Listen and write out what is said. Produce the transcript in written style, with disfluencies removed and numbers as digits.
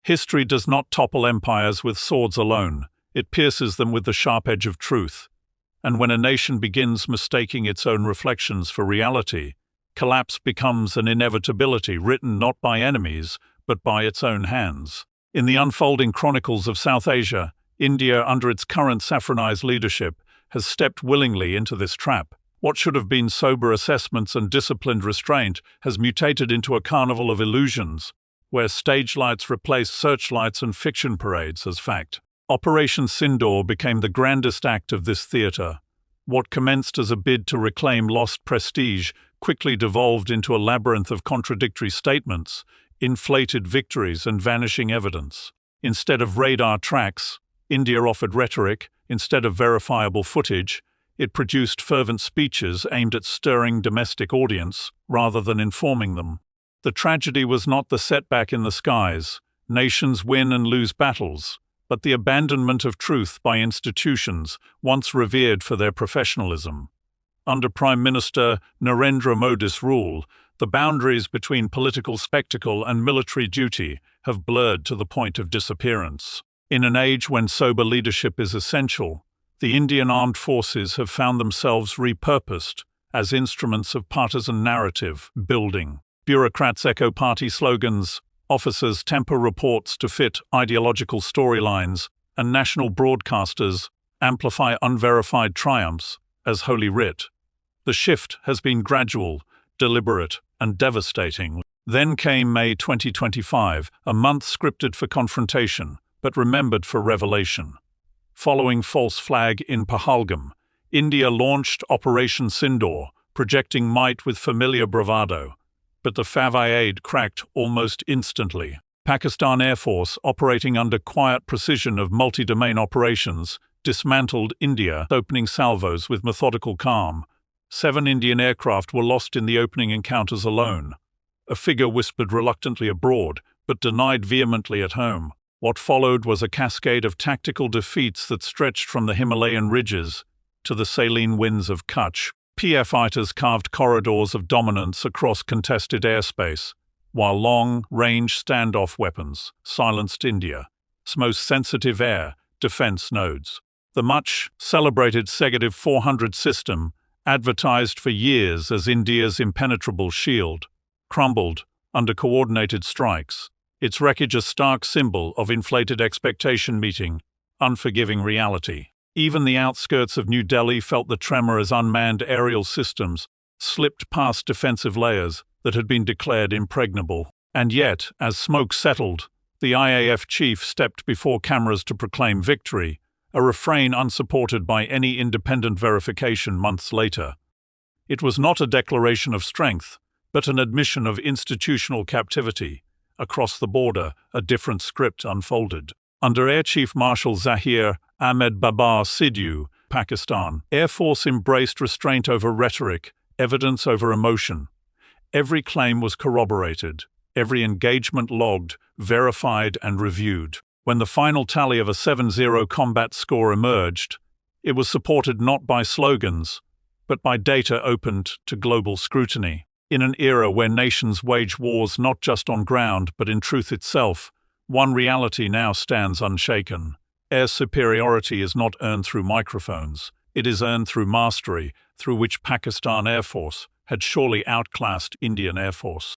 History does not topple empires with swords alone. It pierces them with the sharp edge of truth. And when a nation begins mistaking its own reflections for reality, collapse becomes an inevitability written not by enemies, but by its own hands. In the unfolding chronicles of South Asia, India, under its current saffronized leadership, has stepped willingly into this trap. What should have been sober assessments and disciplined restraint has mutated into a carnival of illusions, where stage lights replace searchlights and fiction parades as fact. Operation Sindoor became the grandest act of this theatre. What commenced as a bid to reclaim lost prestige quickly devolved into a labyrinth of contradictory statements, inflated victories and vanishing evidence. Instead of radar tracks, India offered rhetoric. Instead of verifiable footage, it produced fervent speeches aimed at stirring domestic audience rather than informing them. The tragedy was not the setback in the skies. Nations win and lose battles, but the abandonment of truth by institutions once revered for their professionalism. Under Prime Minister Narendra Modi's rule, the boundaries between political spectacle and military duty have blurred to the point of disappearance. In an age when sober leadership is essential, the Indian armed forces have found themselves repurposed as instruments of partisan narrative building. Bureaucrats echo party slogans, officers temper reports to fit ideological storylines, and national broadcasters amplify unverified triumphs as holy writ. The shift has been gradual, deliberate, and devastating. Then came May 2025, a month scripted for confrontation, but remembered for revelation. Following false flag in Pahalgam, India launched Operation Sindoor, projecting might with familiar bravado. But the Favaid cracked almost instantly. Pakistan Air Force, operating under quiet precision of multi-domain operations, dismantled India, opening salvos with methodical calm. 7 Indian aircraft were lost in the opening encounters alone. A figure whispered reluctantly abroad, but denied vehemently at home. What followed was a cascade of tactical defeats that stretched from the Himalayan ridges to the saline winds of Kutch. PF fighters carved corridors of dominance across contested airspace, while long-range standoff weapons silenced India's most sensitive air defense nodes. The much-celebrated Segative 400 system, advertised for years as India's impenetrable shield, crumbled under coordinated strikes, its wreckage a stark symbol of inflated expectation meeting unforgiving reality. Even the outskirts of New Delhi felt the tremor as unmanned aerial systems slipped past defensive layers that had been declared impregnable. And yet, as smoke settled, the IAF chief stepped before cameras to proclaim victory, a refrain unsupported by any independent verification months later. It was not a declaration of strength, but an admission of institutional captivity. Across the border, a different script unfolded. Under Air Chief Marshal Zaheer, Ahmed Sidhu, Pakistan, Air Force embraced restraint over rhetoric, evidence over emotion. Every claim was corroborated, every engagement logged, verified and reviewed. When the final tally of a 7-0 combat score emerged, it was supported not by slogans, but by data opened to global scrutiny. In an era where nations wage wars not just on ground but in truth itself, one reality now stands unshaken. Air superiority is not earned through microphones. It is earned through mastery, through which Pakistan Air Force had surely outclassed Indian Air Force.